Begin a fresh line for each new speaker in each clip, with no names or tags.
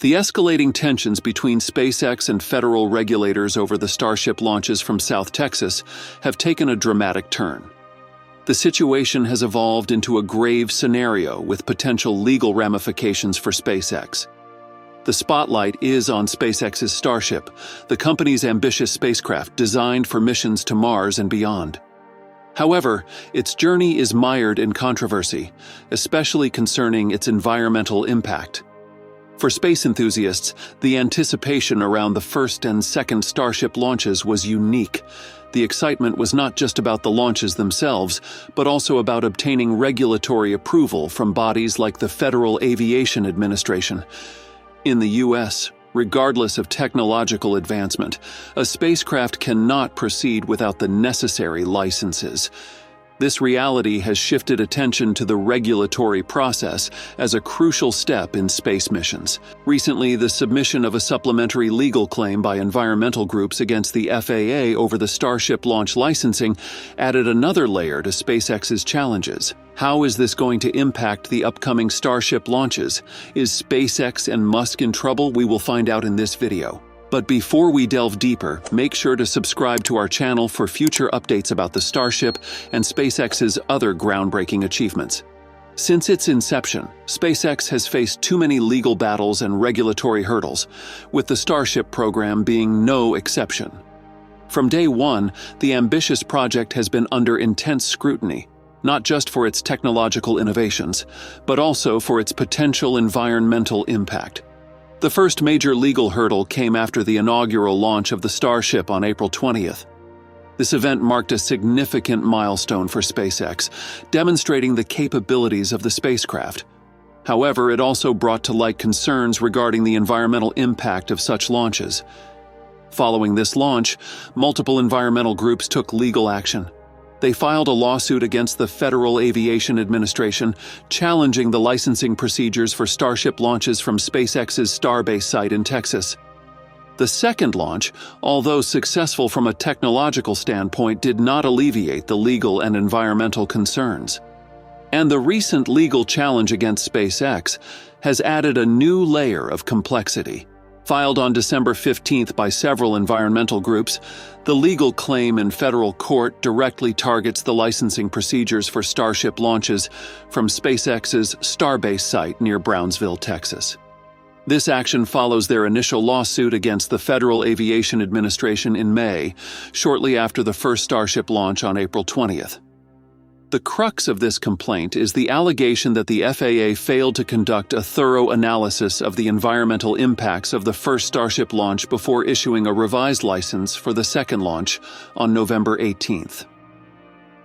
The escalating tensions between SpaceX and federal regulators over the Starship launches from South Texas have taken a dramatic turn. The situation has evolved into a grave scenario with potential legal ramifications for SpaceX. The spotlight is on SpaceX's Starship, the company's ambitious spacecraft designed for missions to Mars and beyond. However, its journey is mired in controversy, especially concerning its environmental impact. For space enthusiasts, the anticipation around the first and second Starship launches was unique. The excitement was not just about the launches themselves, but also about obtaining regulatory approval from bodies like the Federal Aviation Administration. In the U.S., regardless of technological advancement, a spacecraft cannot proceed without the necessary licenses. This reality has shifted attention to the regulatory process as a crucial step in space missions. Recently, the submission of a supplementary legal claim by environmental groups against the FAA over the Starship launch licensing added another layer to SpaceX's challenges. How is this going to impact the upcoming Starship launches? Is SpaceX and Musk in trouble? We will find out in this video. But before we delve deeper, make sure to subscribe to our channel for future updates about the Starship and SpaceX's other groundbreaking achievements. Since its inception, SpaceX has faced too many legal battles and regulatory hurdles, with the Starship program being no exception. From day one, the ambitious project has been under intense scrutiny, not just for its technological innovations, but also for its potential environmental impact. The first major legal hurdle came after the inaugural launch of the Starship on April 20th. This event marked a significant milestone for SpaceX, demonstrating the capabilities of the spacecraft. However, it also brought to light concerns regarding the environmental impact of such launches. Following this launch, multiple environmental groups took legal action. They filed a lawsuit against the Federal Aviation Administration, challenging the licensing procedures for Starship launches from SpaceX's Starbase site in Texas. The second launch, although successful from a technological standpoint, did not alleviate the legal and environmental concerns. And the recent legal challenge against SpaceX has added a new layer of complexity. Filed on December 15th by several environmental groups, the legal claim in federal court directly targets the licensing procedures for Starship launches from SpaceX's Starbase site near Brownsville, Texas. This action follows their initial lawsuit against the Federal Aviation Administration in May, shortly after the first Starship launch on April 20th. The crux of this complaint is the allegation that the FAA failed to conduct a thorough analysis of the environmental impacts of the first Starship launch before issuing a revised license for the second launch on November 18th.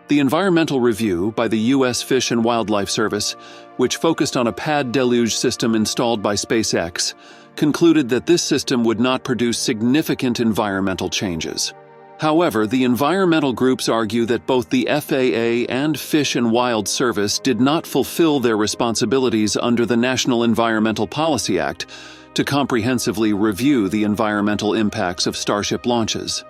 The environmental review by the U.S. Fish and Wildlife Service, which focused on a pad deluge system installed by SpaceX, concluded that this system would not produce significant environmental changes. However, the environmental groups argue that both the FAA and Fish and Wild Service did not fulfill their responsibilities under the National Environmental Policy Act to comprehensively review the environmental impacts of Starship launches.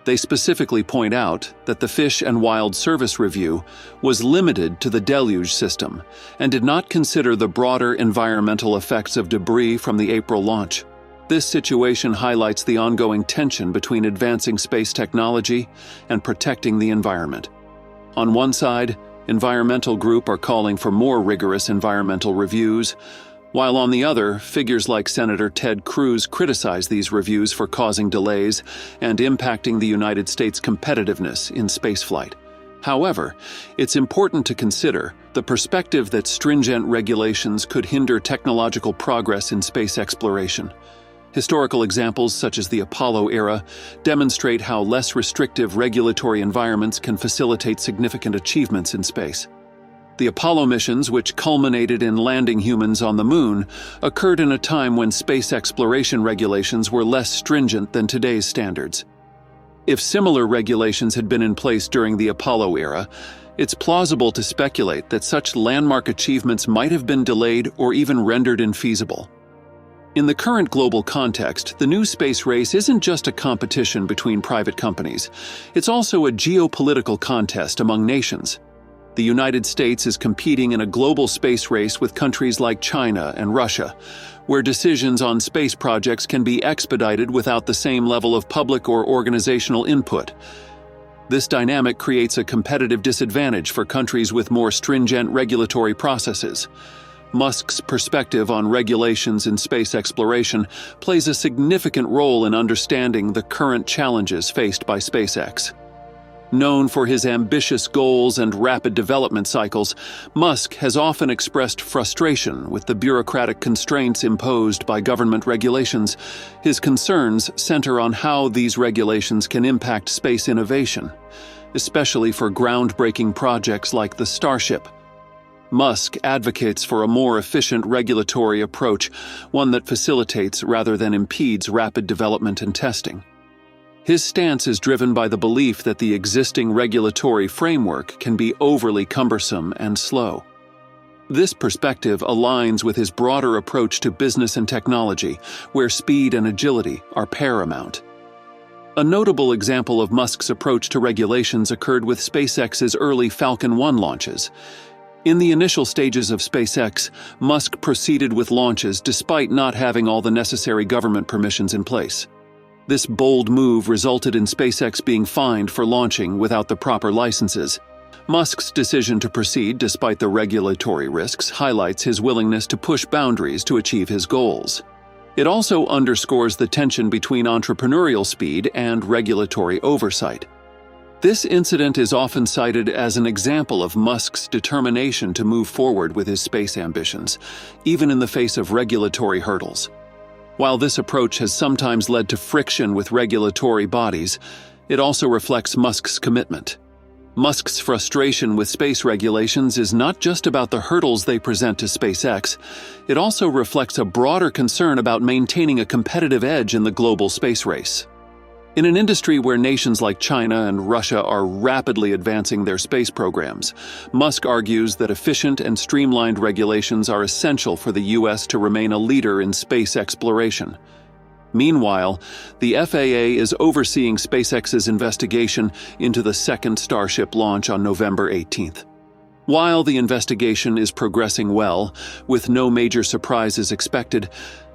They specifically point out that the Fish and Wild Service review was limited to the deluge system and did not consider the broader environmental effects of debris from the April launch. This situation highlights the ongoing tension between advancing space technology and protecting the environment. On one side, environmental groups are calling for more rigorous environmental reviews, while on the other, figures like Senator Ted Cruz criticize these reviews for causing delays and impacting the United States' competitiveness in spaceflight. However, it's important to consider the perspective that stringent regulations could hinder technological progress in space exploration. Historical examples such as the Apollo era demonstrate how less restrictive regulatory environments can facilitate significant achievements in space. The Apollo missions, which culminated in landing humans on the Moon, occurred in a time when space exploration regulations were less stringent than today's standards. If similar regulations had been in place during the Apollo era, it's plausible to speculate that such landmark achievements might have been delayed or even rendered infeasible. In the current global context, the new space race isn't just a competition between private companies. It's also a geopolitical contest among nations. The United States is competing in a global space race with countries like China and Russia, where decisions on space projects can be expedited without the same level of public or organizational input. This dynamic creates a competitive disadvantage for countries with more stringent regulatory processes. Musk's perspective on regulations in space exploration plays a significant role in understanding the current challenges faced by SpaceX. Known for his ambitious goals and rapid development cycles, Musk has often expressed frustration with the bureaucratic constraints imposed by government regulations. His concerns center on how these regulations can impact space innovation, especially for groundbreaking projects like the Starship. Musk advocates for a more efficient regulatory approach, one that facilitates rather than impedes rapid development and testing. His stance is driven by the belief that the existing regulatory framework can be overly cumbersome and slow. This perspective aligns with his broader approach to business and technology, where speed and agility are paramount. A notable example of Musk's approach to regulations occurred with SpaceX's early Falcon 1 launches. In the initial stages of SpaceX, Musk proceeded with launches despite not having all the necessary government permissions in place. This bold move resulted in SpaceX being fined for launching without the proper licenses. Musk's decision to proceed despite the regulatory risks highlights his willingness to push boundaries to achieve his goals. It also underscores the tension between entrepreneurial speed and regulatory oversight. This incident is often cited as an example of Musk's determination to move forward with his space ambitions, even in the face of regulatory hurdles. While this approach has sometimes led to friction with regulatory bodies, it also reflects Musk's commitment. Musk's frustration with space regulations is not just about the hurdles they present to SpaceX, it also reflects a broader concern about maintaining a competitive edge in the global space race. In an industry where nations like China and Russia are rapidly advancing their space programs, Musk argues that efficient and streamlined regulations are essential for the U.S. to remain a leader in space exploration. Meanwhile, the FAA is overseeing SpaceX's investigation into the second Starship launch on November 18th. While the investigation is progressing well, with no major surprises expected,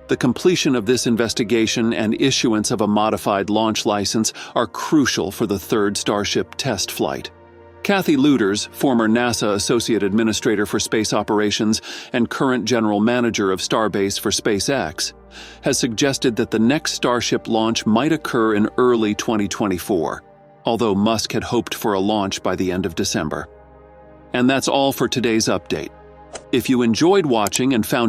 the completion of this investigation and issuance of a modified launch license are crucial for the third Starship test flight. Kathy Lueders, former NASA Associate Administrator for Space Operations and current General Manager of Starbase for SpaceX, has suggested that the next Starship launch might occur in early 2024, although Musk had hoped for a launch by the end of December. And that's all for today's update. If you enjoyed watching and found